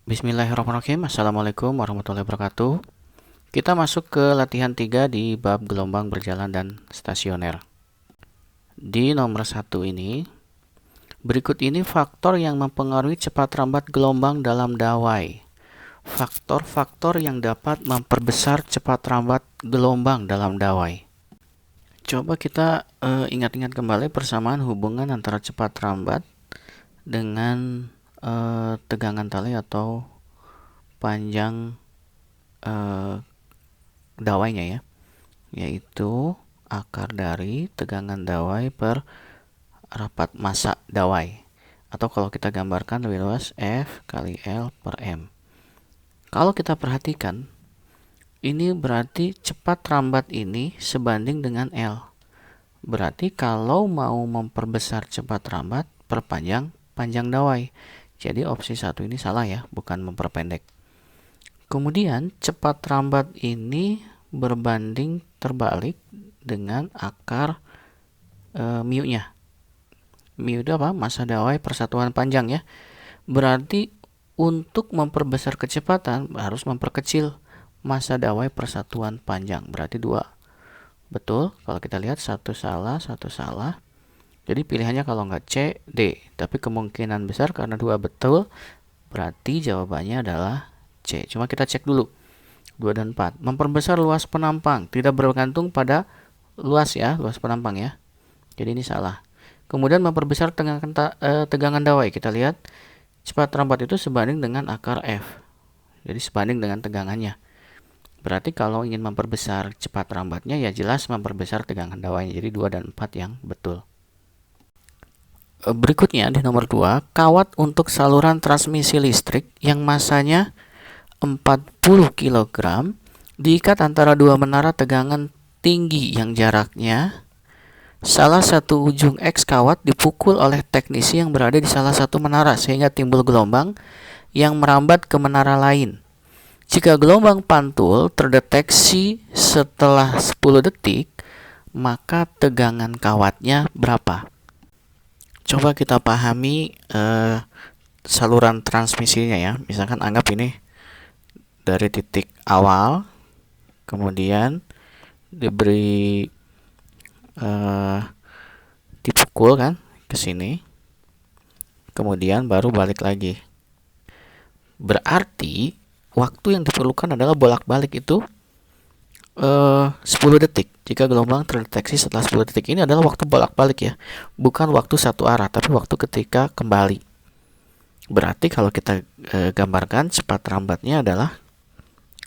Bismillahirrahmanirrahim. Assalamualaikum warahmatullahi wabarakatuh. Kita masuk ke latihan 3 di bab gelombang berjalan dan stasioner. Di nomor 1 ini, berikut ini faktor yang mempengaruhi cepat rambat gelombang dalam dawai. Faktor-faktor yang dapat memperbesar cepat rambat gelombang dalam dawai. Coba kita ingat-ingat kembali persamaan hubungan antara cepat rambat dengan tegangan tali atau panjang dawainya ya, yaitu akar dari tegangan dawai per rapat massa dawai, atau kalau kita gambarkan lebih luas, F kali L per M. Kalau kita perhatikan, ini berarti cepat rambat ini sebanding dengan L. Berarti kalau mau memperbesar cepat rambat, perpanjang panjang dawai. Jadi opsi 1 ini salah ya, bukan memperpendek. Kemudian cepat rambat ini berbanding terbalik dengan akar mu-nya. Mu itu apa? Massa dawai per satuan panjang ya. Berarti untuk memperbesar kecepatan harus memperkecil massa dawai per satuan panjang. Berarti 2. Betul, kalau kita lihat satu salah, satu salah. Jadi pilihannya kalau nggak C, D. Tapi kemungkinan besar karena 2 betul, berarti jawabannya adalah C. Cuma kita cek dulu. 2 dan 4. Memperbesar luas penampang. Tidak bergantung pada luas ya, luas penampang ya. Jadi ini salah. Kemudian memperbesar tegangan dawai. Kita lihat cepat rambat itu sebanding dengan akar F. Jadi sebanding dengan tegangannya. Berarti kalau ingin memperbesar cepat rambatnya ya jelas memperbesar tegangan dawainya. Jadi 2 dan 4 yang betul. Berikutnya di nomor 2, kawat untuk saluran transmisi listrik yang massanya 40 kg diikat antara dua menara tegangan tinggi yang jaraknya salah satu ujung X kawat dipukul oleh teknisi yang berada di salah satu menara sehingga timbul gelombang yang merambat ke menara lain. Jika gelombang pantul terdeteksi setelah 10 detik, maka tegangan kawatnya berapa? Coba kita pahami saluran transmisinya ya. Misalkan anggap ini dari titik awal, kemudian diberi dipukul kan ke sini, kemudian baru balik lagi. Berarti waktu yang diperlukan adalah bolak-balik itu 10 detik. Jika gelombang terdeteksi setelah 10 detik, ini adalah waktu bolak-balik ya, bukan waktu satu arah, tapi waktu ketika kembali. Berarti kalau kita gambarkan cepat rambatnya adalah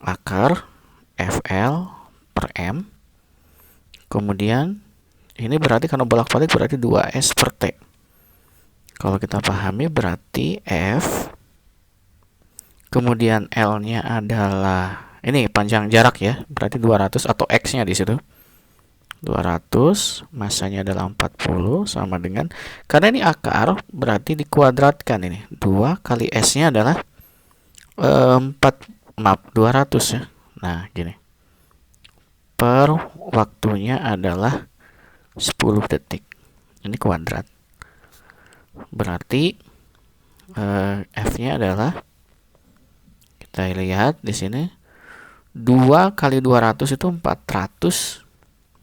akar FL per M. Kemudian ini berarti karena bolak-balik berarti 2S per T. Kalau kita pahami berarti F, kemudian L-nya adalah ini panjang jarak ya, berarti 200 atau X-nya di situ. 200, massanya adalah 40 sama dengan, karena ini akar berarti dikuadratkan ini. 2 kali S-nya adalah 200 ya. Nah, gini. Per waktunya adalah 10 detik. Ini kuadrat. Berarti F-nya adalah, kita lihat di sini, 2 kali 200 itu 400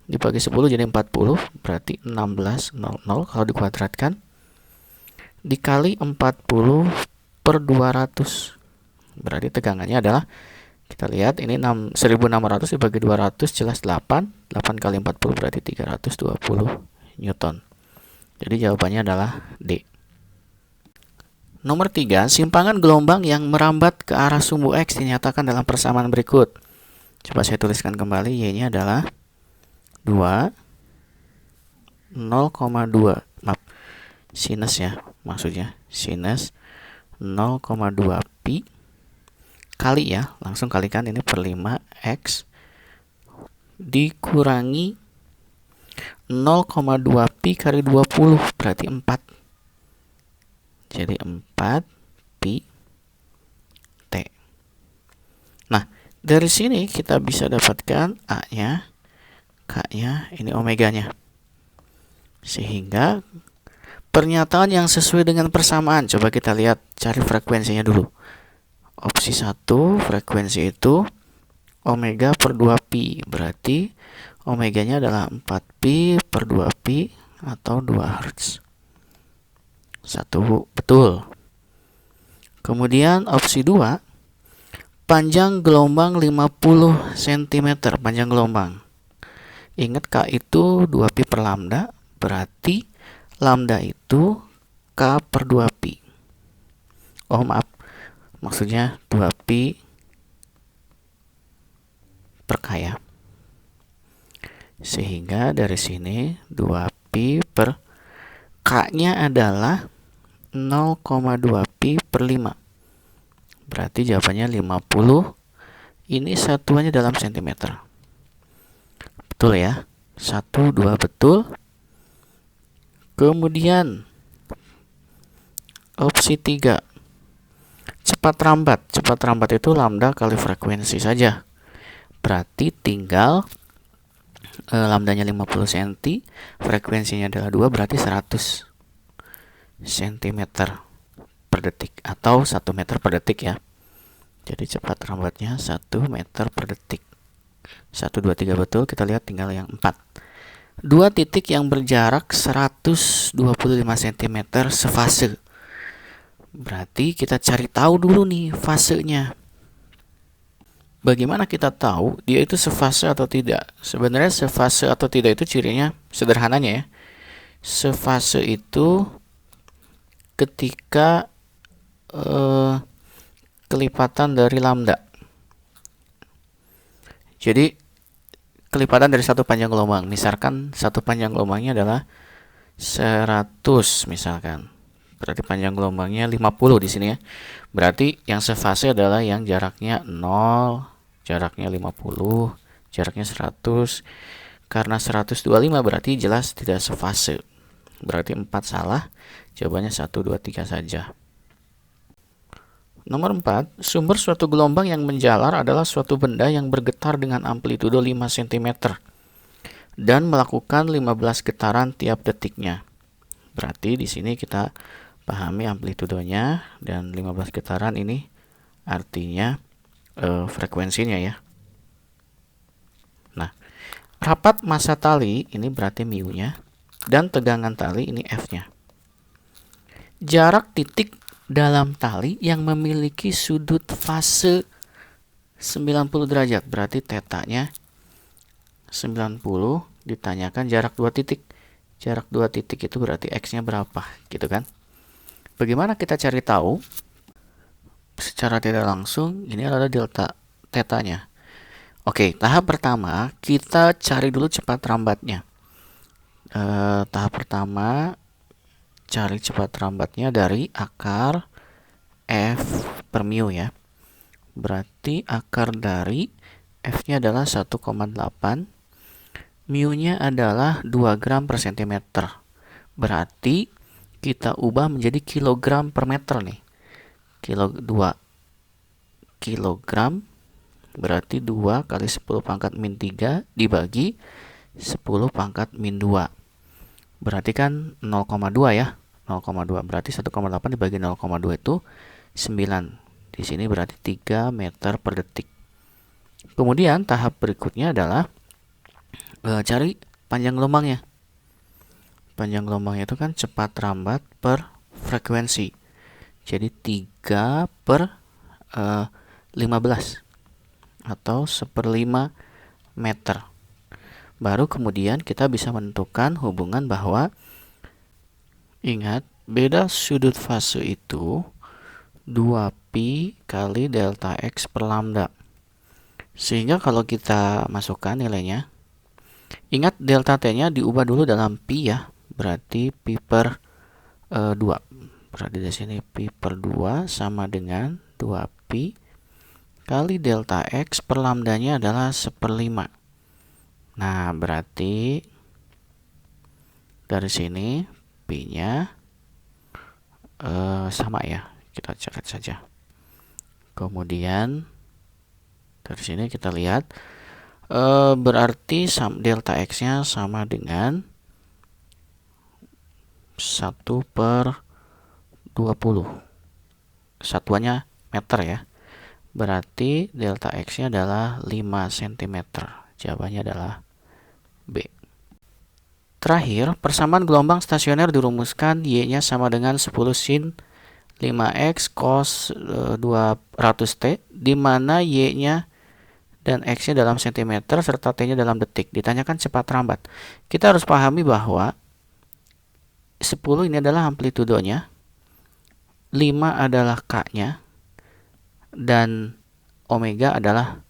dibagi 10 jadi 40, berarti 1600 kalau dikuadratkan, dikali 40 per 200, berarti tegangannya adalah, kita lihat ini 1600 dibagi 200 jelas 8 kali 40 berarti 320 Newton. Jadi jawabannya adalah D. Nomor 3, simpangan gelombang yang merambat ke arah sumbu X dinyatakan dalam persamaan berikut. Coba saya tuliskan kembali, Y-nya adalah 2, 0,2, maaf, sinus ya, maksudnya sinus 0,2 pi kali ya, langsung kalikan ini per 5 X dikurangi 0,2 pi kali 20 berarti 4. Jadi 4 pi T. Nah, dari sini kita bisa dapatkan A-nya, K-nya, ini omeganya. Sehingga pernyataan yang sesuai dengan persamaan, coba kita lihat, cari frekuensinya dulu. Opsi 1, frekuensi itu omega per 2pi. Berarti omeganya adalah 4pi per 2pi atau 2 Hz. 1 betul. Kemudian opsi 2, panjang gelombang 50 cm. Panjang gelombang. Ingat K itu 2pi per lambda. Berarti lambda itu K per 2pi. Oh maaf, maksudnya 2pi per K ya. Sehingga dari sini 2pi per K-nya adalah 0,2pi per 5. Berarti jawabannya 50. Ini satuannya dalam sentimeter. Betul ya? 1, 2 betul. Kemudian opsi 3, cepat rambat. Cepat rambat itu lambda kali frekuensi saja. Berarti tinggal lambdanya 50 cm, frekuensinya adalah 2, berarti 100 cm per detik atau 1 meter per detik ya. Jadi cepat rambatnya 1 meter per detik. 1, 2, 3 betul. Kita lihat tinggal yang 4. Dua titik yang berjarak 125 cm sefase. Berarti kita cari tahu dulu nih fasenya. Bagaimana kita tahu dia itu sefase atau tidak? Sebenarnya sefase atau tidak itu cirinya sederhananya ya. Sefase itu ketika kelipatan dari lambda. Jadi kelipatan dari satu panjang gelombang. Misalkan satu panjang gelombangnya adalah 100 misalkan. Berarti panjang gelombangnya 50 di sini ya. Berarti yang sefase adalah yang jaraknya 0, jaraknya 50, jaraknya 100. Karena 125 berarti jelas tidak sefase. Berarti 4 salah. Jawabannya 1, 2, 3 saja. Nomor 4, sumber suatu gelombang yang menjalar adalah suatu benda yang bergetar dengan amplitudo 5 cm dan melakukan 15 getaran tiap detiknya. Berarti di sini kita pahami amplitudonya dan 15 getaran ini artinya frekuensinya ya. Nah, rapat massa tali ini berarti mu-nya dan tegangan tali ini F-nya. Jarak titik dalam tali yang memiliki sudut fase 90 derajat. Berarti tetanya 90, ditanyakan jarak 2 titik. Jarak 2 titik itu berarti X-nya berapa, gitu kan? Bagaimana kita cari tahu? Secara tidak langsung, ini adalah delta tetanya. Oke, tahap pertama, kita cari dulu cepat rambatnya. Tahap pertama, cari cepat rambatnya dari akar F per mu ya. Berarti akar dari F-nya adalah 1,8. Mu-nya adalah 2 gram per cm. Berarti kita ubah menjadi kilogram per meter nih. 2 kilogram berarti 2 kali 10 pangkat min 3 dibagi 10 pangkat min 2. Berarti kan 0,2 ya. 0,2 berarti 1,8 dibagi 0,2 itu 9. Di sini berarti 3 meter per detik. Kemudian tahap berikutnya adalah cari panjang gelombangnya. Panjang gelombangnya itu kan cepat rambat per frekuensi. Jadi 3 per 15 atau 1/5 meter. Baru kemudian kita bisa menentukan hubungan bahwa, ingat, beda sudut fase itu 2pi kali delta X per lambda. Sehingga kalau kita masukkan nilainya, ingat delta T-nya diubah dulu dalam pi ya. Berarti pi per 2. Berarti di sini pi per 2 sama dengan 2pi kali delta X per lambdanya adalah 1/5. Nah, berarti dari sini pi-nya sama ya. Kita catat saja. Kemudian dari sini kita lihat berarti delta X-nya sama dengan 1/20. Satuannya meter ya. Berarti delta X-nya adalah 5 cm. Jawabannya adalah B. Terakhir, persamaan gelombang stasioner dirumuskan Y-nya sama dengan 10 sin 5X cos 200T, di mana Y-nya dan X-nya dalam cm serta T-nya dalam detik. Ditanyakan cepat rambat. Kita harus pahami bahwa 10 ini adalah amplitudonya, 5 adalah K-nya, dan omega adalah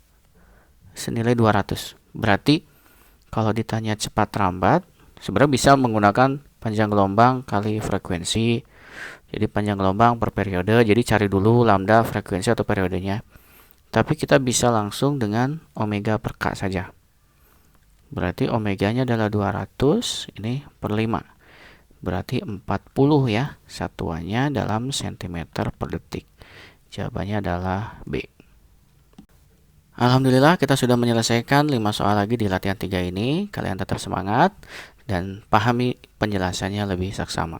senilai 200. Berarti kalau ditanya cepat rambat, sebenarnya bisa menggunakan panjang gelombang kali frekuensi. Jadi panjang gelombang per periode, jadi cari dulu lambda frekuensi atau periodenya. Tapi kita bisa langsung dengan omega per K saja. Berarti omeganya adalah 200, ini per 5. Berarti 40 ya, satuannya dalam cm per detik. Jawabannya adalah B. Alhamdulillah kita sudah menyelesaikan 5 soal lagi di latihan 3 ini. Kalian tetap semangat dan pahami penjelasannya lebih saksama.